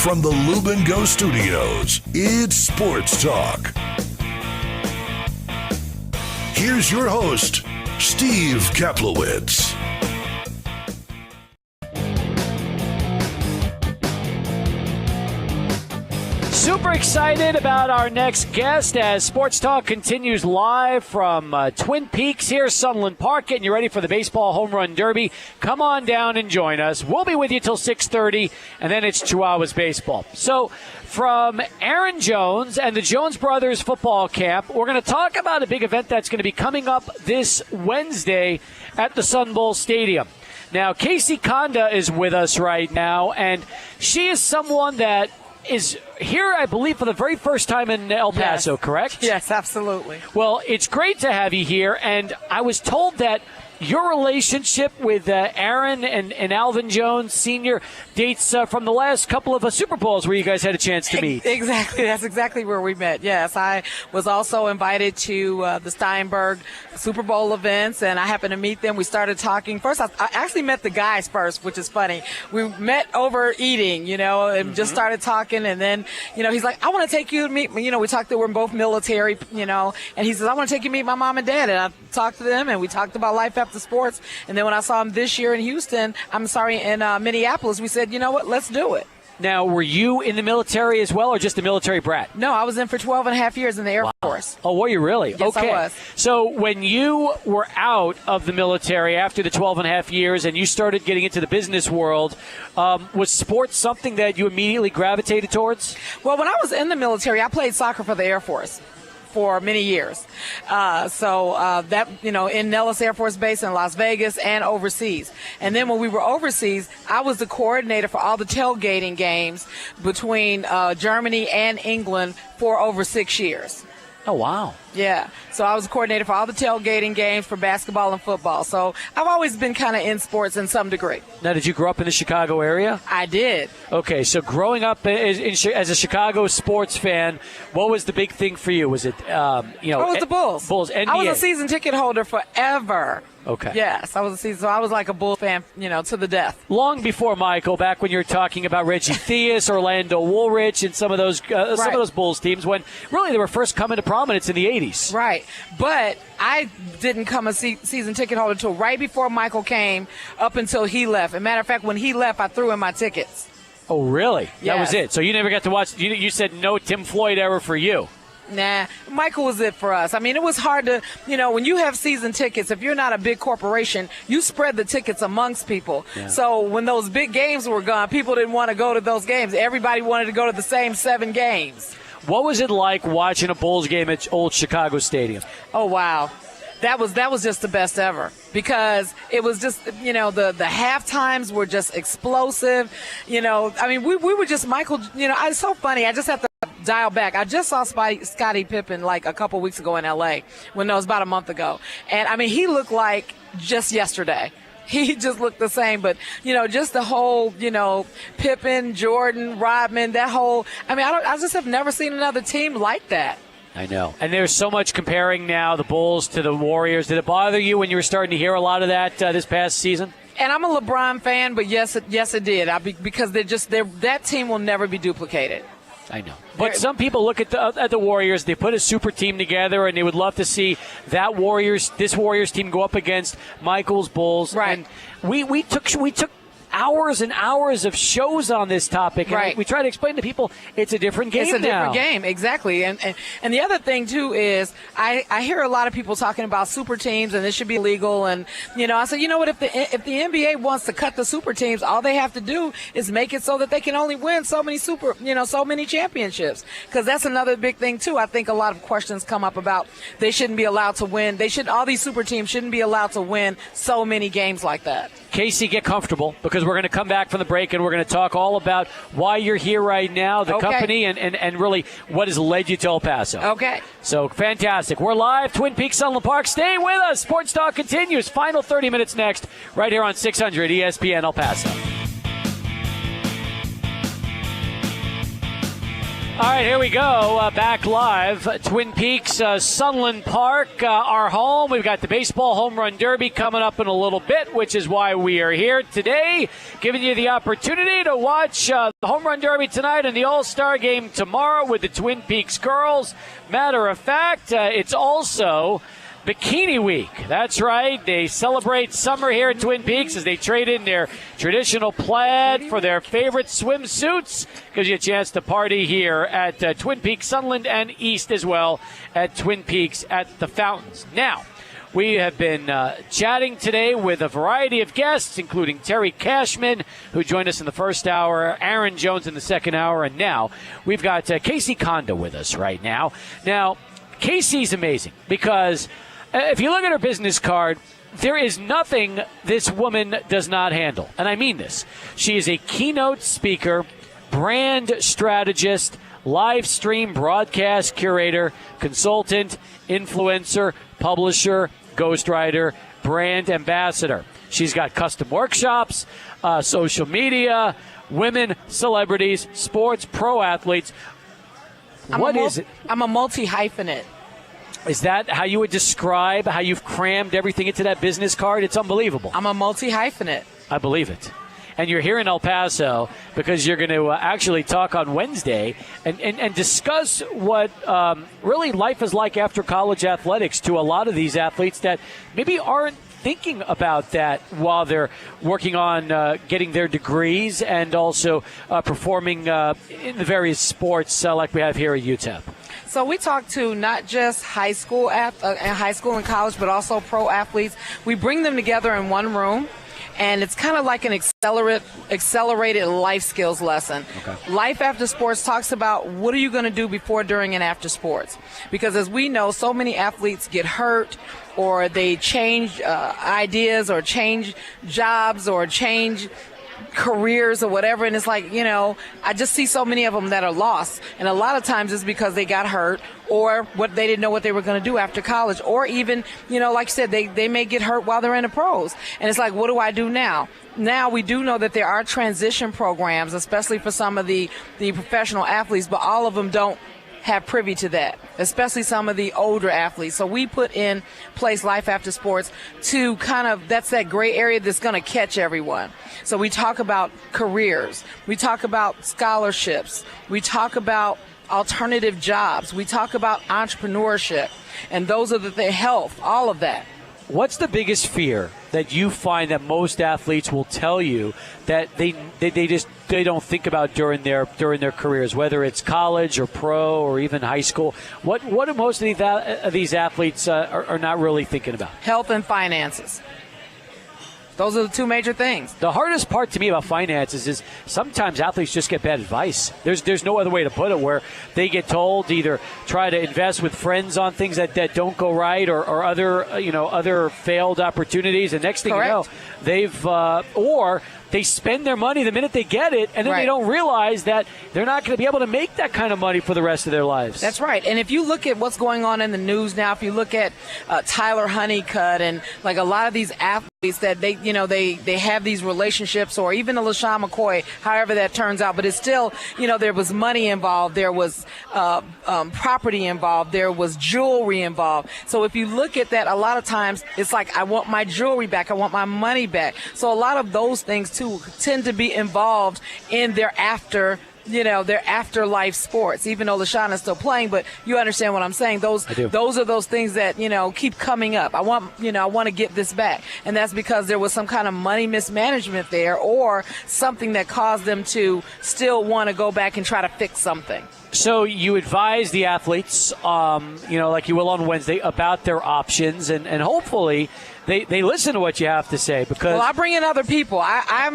From the Lube & Go Studios, it's Sports Talk. Here's your host, Steve Kaplowitz. Super excited about our next guest as Sports Talk continues live from Twin Peaks here, Sunland Park, getting you ready for the Baseball Home Run Derby. Come on down and join us. We'll be with you till 6:30, and then it's Chihuahuas baseball. So from Aaron Jones and the Jones Brothers football camp, we're going to talk about a big event that's going to be coming up this Wednesday at the Sun Bowl Stadium. Now, Casey Conda is with us right now, and she is someone that is here, I believe, for the very first time in El Paso, yes. Correct? Yes, absolutely. Well, it's great to have you here, and I was told that your relationship with Aaron and Alvin Jones Sr. dates from the last couple of Super Bowls where you guys had a chance to meet. Exactly. That's exactly where we met. Yes, I was also invited to the Steinberg Super Bowl events, and I happened to meet them. We started talking. First, I actually met the guys first, which is funny. We met over eating, and just started talking, and then, he's like, I want to take you to meet, we talked that we're both military, and he says, I want to take you to meet my mom and dad, and I talked to them, and we talked about life after sports. And then when I saw him this year in Minneapolis, we said, you know what, let's do it. Now, were you in the military as well, or just a military brat? No, I was in for 12 and a half years in the Air Force. Oh, were you really? Yes, okay. I was. So when you were out of the military after the 12 and a half years and you started getting into the business world, was sports something that you immediately gravitated towards? Well, when I was in the military, I played soccer for the Air Force for many years. In Nellis Air Force Base in Las Vegas and overseas. And then when we were overseas, I was the coordinator for all the tailgating games between Germany and England for over 6 years. Oh, wow. Yeah. So I was a coordinator for all the tailgating games for basketball and football. So I've always been kind of in sports in some degree. Now, did you grow up in the Chicago area? I did. Okay, so growing up as a Chicago sports fan, what was the big thing for you? Was it, It was the Bulls. Bulls, NBA. I was a season ticket holder forever. Okay. Yes, I was like a Bull fan, to the death. Long before Michael, back when you were talking about Reggie Theus, Orlando Woolrich, and some of those Bulls teams, when really they were first coming to prominence in the 80s. Right, but I didn't come a season ticket holder until right before Michael came, up until he left. As a matter of fact, when he left, I threw in my tickets. Oh, really? Yes. That was it. So you never got to watch. You said no Tim Floyd ever for you. Nah, Michael was it for us. I mean, it was hard to, when you have season tickets, if you're not a big corporation, you spread the tickets amongst people. Yeah. So when those big games were gone, people didn't want to go to those games. Everybody wanted to go to the same 7 games. What was it like watching a Bulls game at Old Chicago Stadium? Oh, wow. That was just the best ever, because it was just, the half times were just explosive. We were just Michael, it's so funny. I just have to dial back. I just saw Scottie Pippen like a couple weeks ago in L.A. It was about a month ago. And, he looked like just yesterday. He just looked the same, but, just the whole, Pippen, Jordan, Rodman, that whole, I just have never seen another team like that. I know. And there's so much comparing now the Bulls to the Warriors. Did it bother you when you were starting to hear a lot of that this past season? And I'm a LeBron fan, but yes, it did. Because that team will never be duplicated. I know. But some people look at the Warriors, they put a super team together, and they would love to see this Warriors team go up against Michael's Bulls. Right. And we took hours and hours of shows on this topic. And right. We try to explain to people it's a different game now. It's a different game, exactly. And the other thing, too, is I hear a lot of people talking about super teams and this should be illegal. And, I said, what, if the NBA wants to cut the super teams, all they have to do is make it so that they can only win so many so many championships. Because that's another big thing, too. I think a lot of questions come up about they shouldn't be allowed to win. All these super teams shouldn't be allowed to win so many games like that. Casey, get comfortable, because we're going to come back from the break and we're going to talk all about why you're here right now, the company, and really what has led you to El Paso. Okay. So, fantastic. We're live, Twin Peaks, Sunland Park. Stay with us. Sports Talk continues. Final 30 minutes next, right here on 600 ESPN El Paso. All right, here we go. Back live. Twin Peaks, Sunland Park, our home. We've got the Baseball Home Run Derby coming up in a little bit, which is why we are here today, giving you the opportunity to watch the Home Run Derby tonight and the All-Star Game tomorrow with the Twin Peaks girls. Matter of fact, it's also Bikini Week. That's right. They celebrate summer here at Twin Peaks as they trade in their traditional plaid for their favorite swimsuits. Gives you a chance to party here at Twin Peaks, Sunland, and East as well at Twin Peaks at the Fountains. Now, we have been chatting today with a variety of guests, including Terry Cashman, who joined us in the first hour, Aaron Jones in the second hour, and now we've got Casey Conda with us right now. Now, Casey's amazing because if you look at her business card, there is nothing this woman does not handle. And I mean this. She is a keynote speaker, brand strategist, live stream broadcast curator, consultant, influencer, publisher, ghostwriter, brand ambassador. She's got custom workshops, social media, women, celebrities, sports, pro athletes. What is it? I'm a multi-hyphenate. Is that how you would describe how you've crammed everything into that business card? It's unbelievable. I'm a multi-hyphenate. I believe it. And you're here in El Paso because you're going to actually talk on Wednesday and discuss what really life is like after college athletics to a lot of these athletes that maybe aren't thinking about that while they're working on getting their degrees and also performing in the various sports like we have here at UTEP. So we talk to not just high school and college, but also pro athletes. We bring them together in one room, and it's kind of like an accelerated life skills lesson. Okay. Life After Sports talks about what are you going to do before, during, and after sports. Because as we know, so many athletes get hurt, or they change ideas, or change jobs, or change careers or whatever, and it's like, I just see so many of them that are lost, and a lot of times it's because they got hurt or what they didn't know what they were going to do after college, or even, like you said, they may get hurt while they're in the pros, and it's like, what do I do now? Now we do know that there are transition programs, especially for some of the professional athletes, but all of them don't have privy to that, especially some of the older athletes. So we put in place Life After Sports to that's that gray area that's going to catch everyone. So we talk about careers. We talk about scholarships. We talk about alternative jobs. We talk about entrepreneurship. And those are the health, all of that. What's the biggest fear that you find that most athletes will tell you that they don't think about during their careers, whether it's college or pro or even high school? What do most of these athletes are not really thinking about? Health and finances. Those are the two major things. The hardest part to me about finances is sometimes athletes just get bad advice. There's no other way to put it, where they get told to either try to invest with friends on things that don't go right, or other failed opportunities. And next thing Correct. you know, they've or they spend their money the minute they get it, and then Right. they don't realize that they're not going to be able to make that kind of money for the rest of their lives. That's right. And if you look at what's going on in the news now, if you look at Tyler Honeycutt and like a lot of these athletes that they have these relationships, or even a LaShawn McCoy, however that turns out, but it's still, there was money involved, there was property involved, there was jewelry involved. So if you look at that, a lot of times it's like, I want my jewelry back, I want my money back. So a lot of those things too tend to be involved in their afterlife sports, even though LaShawn is still playing, but you understand what I'm saying. Those are those things that, keep coming up. I want to get this back. And that's because there was some kind of money mismanagement there, or something that caused them to still want to go back and try to fix something. So you advise the athletes, like you will on Wednesday, about their options, and hopefully they listen to what you have to say. Because I bring in other people. I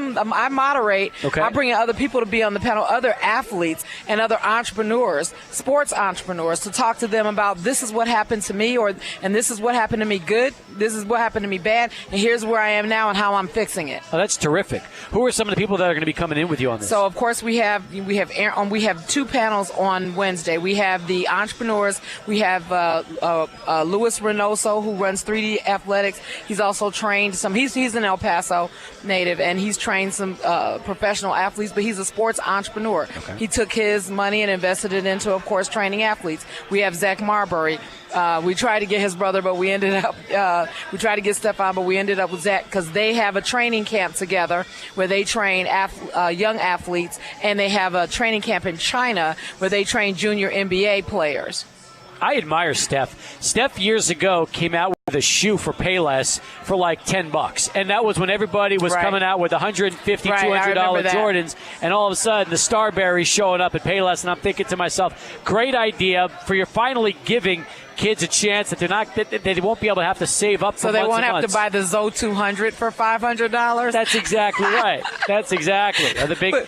moderate. Okay. I bring in other people to be on the panel, other athletes and other entrepreneurs, sports entrepreneurs, to talk to them about this is what happened to me, and this is what happened to me good, this is what happened to me bad, and here's where I am now and how I'm fixing it. Oh, that's terrific. Who are some of the people that are going to be coming in with you on this? So of course we have two panels on Wednesday. We have the entrepreneurs. We have Louis Reynoso, who runs 3D Athletics. He's also trained some. He's an El Paso native, and he's trained some professional athletes. But he's a sports entrepreneur. Okay. He took his money and invested it into, of course, training athletes. We have Zach Marbury. We tried to get his brother, but we ended up, we tried to get Stefan, but we ended up with Zach because they have a training camp together where they train young athletes, and they have a training camp in China where they train junior NBA players. I admire Steph. Steph years ago came out with a shoe for Payless for like $10, and that was when everybody was coming out with $150, $200 Jordans, and all of a sudden the Starberry's showing up at Payless, and I'm thinking to myself, great idea for you're finally giving kids a chance that they won't be able to have to save up for so they months won't and have months. to buy the Zoe 200 for $500. That's exactly right. That's exactly the big. The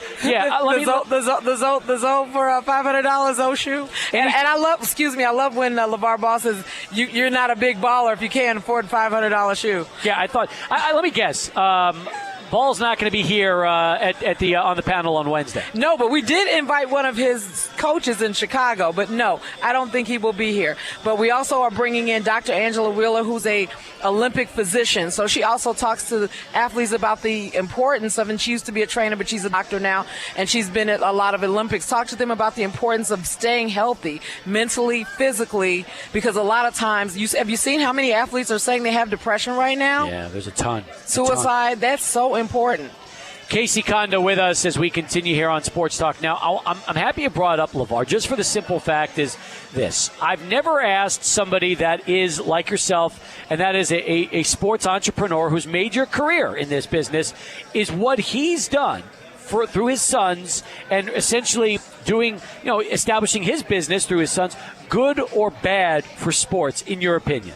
Zoe for a $500 Zoe shoe. And I love when LeVar Ball says you're not a big baller if you can't afford a $500 shoe. Yeah, I thought. Let me guess. Ball's not going to be here on the panel on Wednesday. No, but we did invite one of his coaches in Chicago. But no, I don't think he will be here. But we also are bringing in Dr. Angela Wheeler, who's a Olympic physician. So she also talks to athletes about the importance of, and she used to be a trainer, but she's a doctor now, and she's been at a lot of Olympics. Talk to them about the importance of staying healthy, mentally, physically, because a lot of times, have you seen how many athletes are saying they have depression right now? Yeah, there's a ton. Suicide, that's so important. Casey Conda with us as we continue here on Sports Talk. Now, I'm happy you brought up LeVar, just for the simple fact is this. I've never asked somebody that is like yourself, and that is a sports entrepreneur who's made your career in this business, is what he's done through his sons and essentially establishing his business through his sons, good or bad for sports, in your opinion?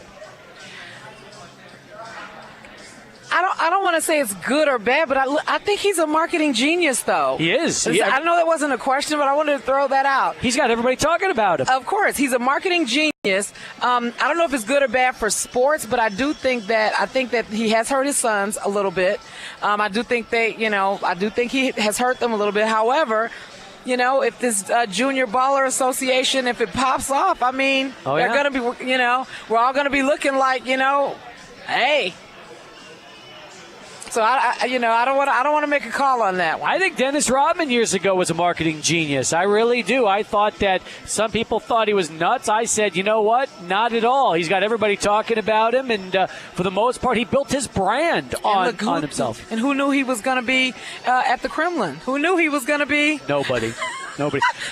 I don't want to say it's good or bad, but I think he's a marketing genius, though. He is. I know that wasn't a question, but I wanted to throw that out. He's got everybody talking about him. Of course. He's a marketing genius. I don't know if it's good or bad for sports, but I think that he has hurt his sons a little bit. I do think he has hurt them a little bit. However, if this Junior Baller Association, if it pops off, I mean, they're going to be, we're all going to be looking like, hey. So I don't want to make a call on that one. I think Dennis Rodman years ago was a marketing genius. I really do. I thought that some people thought he was nuts. I said, you know what? Not at all. He's got everybody talking about him, and for the most part, he built his brand on himself. And who knew he was going to be at the Kremlin? Who knew he was going to be? Nobody.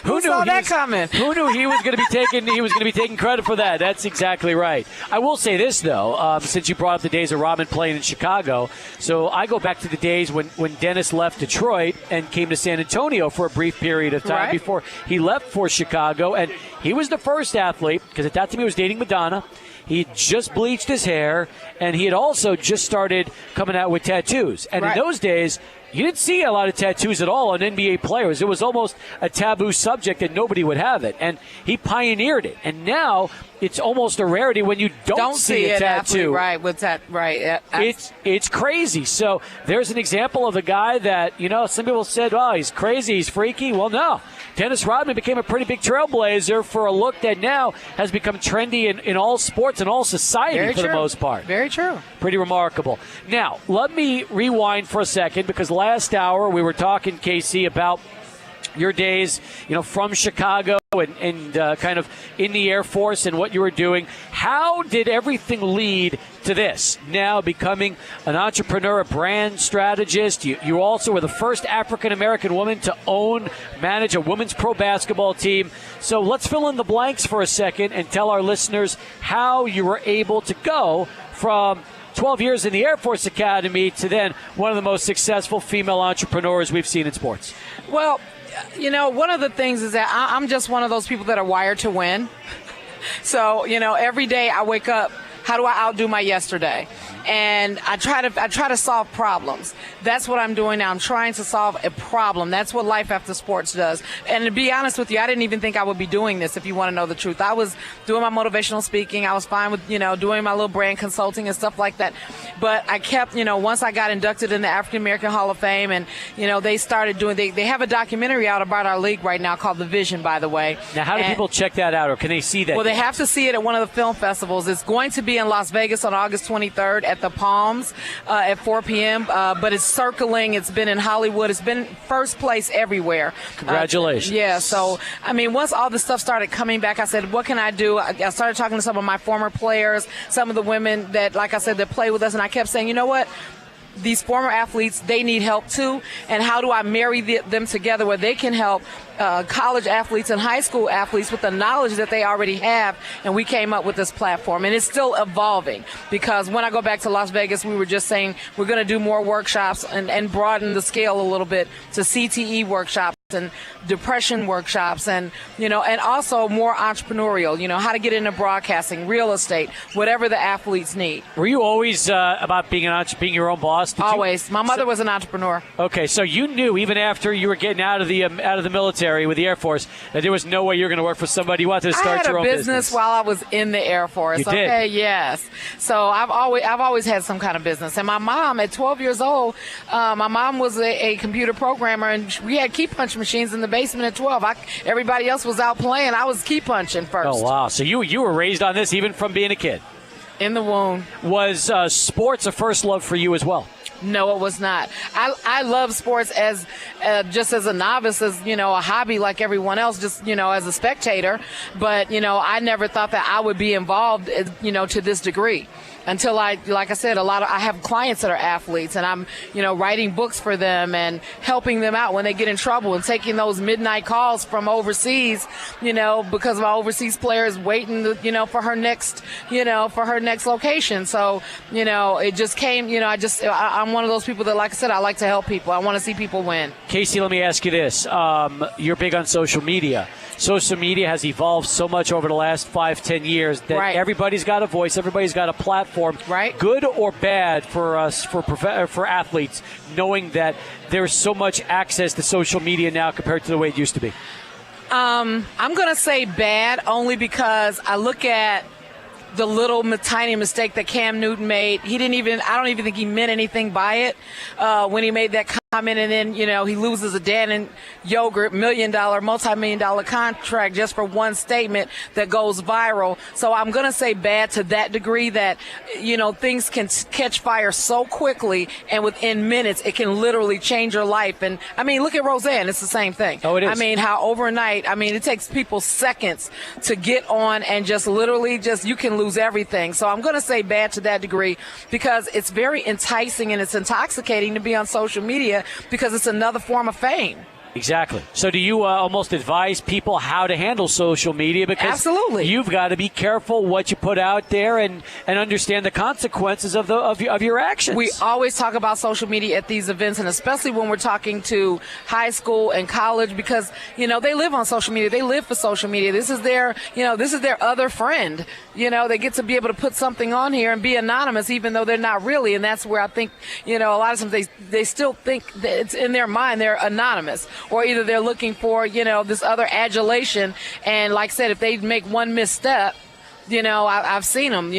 Who saw that comment? Who knew he was going to be taking credit for that? That's exactly right. I will say this though, since you brought up the days of Rodman playing in Chicago, so I go back to the days when Dennis left Detroit and came to San Antonio for a brief period of time before he left for Chicago, and he was the first athlete, because at that time he was dating Madonna. He had just bleached his hair, and he had also just started coming out with tattoos. And in those days, you didn't see a lot of tattoos at all on NBA players. It was almost a taboo subject that nobody would have it. And he pioneered it. And now it's almost a rarity when you don't see a tattoo. It's crazy. So there's an example of a guy that, some people said, oh, he's crazy, he's freaky. Well, no. Dennis Rodman became a pretty big trailblazer for a look that now has become trendy in all sports and all society for the most part. Very true. Pretty remarkable. Now, let me rewind for a second, because last hour we were talking, Casey, about your days, from Chicago and kind of in the Air Force and what you were doing. How did everything lead to this? Now becoming an entrepreneur, a brand strategist. You also were the first African-American woman to manage a women's pro basketball team. So let's fill in the blanks for a second and tell our listeners how you were able to go from 12 years in the Air Force Academy to then one of the most successful female entrepreneurs we've seen in sports. Well, one of the things is that I'm just one of those people that are wired to win. So, every day I wake up, how do I outdo my yesterday? And I try to solve problems. That's what I'm doing now. I'm trying to solve a problem. That's what Life After Sports does. And to be honest with you, I didn't even think I would be doing this, if you want to know the truth. I was doing my motivational speaking. I was fine with, doing my little brand consulting and stuff like that. But I kept, once I got inducted in the African American Hall of Fame, and, they started doing, they have a documentary out about our league right now called The Vision, by the way. Now, how do people check that out, or can they see that? Well, they have to see it at one of the film festivals. It's going to be in Las Vegas on August 23rd at the Palms at 4 p.m., but it's circling. It's been in Hollywood. It's been first place everywhere. Congratulations. Yeah, so, once all the stuff started coming back, I said, what can I do? I started talking to some of my former players, some of the women that, like I said, that play with us, and I kept saying, you know what? These former athletes, they need help too, and how do I marry them together where they can help college athletes and high school athletes with the knowledge that they already have? And we came up with this platform, and it's still evolving, because when I go back to Las Vegas, we were just saying we're going to do more workshops and broaden the scale a little bit to CTE workshops and depression workshops, and and also more entrepreneurial, how to get into broadcasting, real estate, whatever the athletes need. Were you always about being your own boss? Always. My mother was an entrepreneur. Okay, so you knew even after you were getting out of the military with the Air Force that there was no way you were going to work for somebody. You wanted to start your own business. I had a business while I was in the Air Force. You did? Okay, yes. So I've always had some kind of business. And my mom, at 12 years old, my mom was a computer programmer, and we had key punch machines in the basement at 12. Everybody else was out playing. I was key punching first. Oh, wow. So you were raised on this even from being a kid? In the womb. Was sports a first love for you as well? No, it was not. I love sports as just as a novice, as a hobby like everyone else, just as a spectator. But I never thought that I would be involved, to this degree. Until like I said, I have clients that are athletes, and I'm, writing books for them and helping them out when they get in trouble, and taking those midnight calls from overseas, because my overseas player is waiting, for her next location. So, it just came, I'm one of those people that, like I said, I like to help people. I want to see people win. Casey, let me ask you this. You're big on social media. Social media has evolved so much over the last 5-10 years that right. Everybody's got a voice, everybody's got a platform. Right. Good or bad for us, for athletes, knowing that there's so much access to social media now compared to the way it used to be? I'm going to say bad, only because I look at the little tiny mistake that Cam Newton made. I don't even think he meant anything by it when he made that comment, and then, he loses a Dannon yogurt multi-million-dollar contract just for one statement that goes viral. So I'm going to say bad to that degree that, things can catch fire so quickly, and within minutes it can literally change your life. And, look at Roseanne. It's the same thing. Oh, it is. How overnight, it takes people seconds to get on, and just literally you can lose everything. So I'm going to say bad to that degree, because it's very enticing and it's intoxicating to be on social media, because it's another form of fame. Exactly. So do you almost advise people how to handle social media? Because absolutely, you've got to be careful what you put out there and understand the consequences of your actions. We always talk about social media at these events, and especially when we're talking to high school and college, because they live on social media. They live for social media. This is their other friend. They get to be able to put something on here and be anonymous, even though they're not really. And that's where I think a lot of times they still think that it's in their mind they're anonymous. Or either they're looking for, this other adulation. And like I said, if they make one misstep, I've seen them,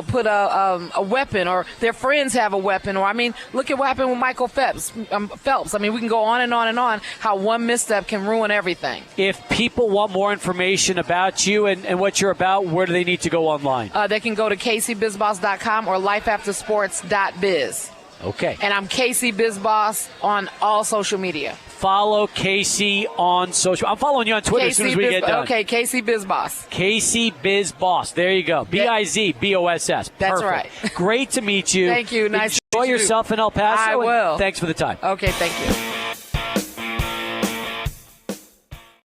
put a weapon, or their friends have a weapon. Or, look at what happened with Michael Phelps. We can go on and on and on, how one misstep can ruin everything. If people want more information about you and what you're about, where do they need to go online? They can go to KCBizBOSS.com or lifeaftersports.biz. Okay. And I'm KCBizBOSS on all social media. Follow Casey on social. I'm following you on Twitter as soon as we get done. Okay, KCBizBOSS. KCBizBOSS. There you go. BIZBOSS. That's right. Great to meet you. Thank you. Nice to meet you. Enjoy yourself in El Paso. I will. Thanks for the time. Okay, thank you.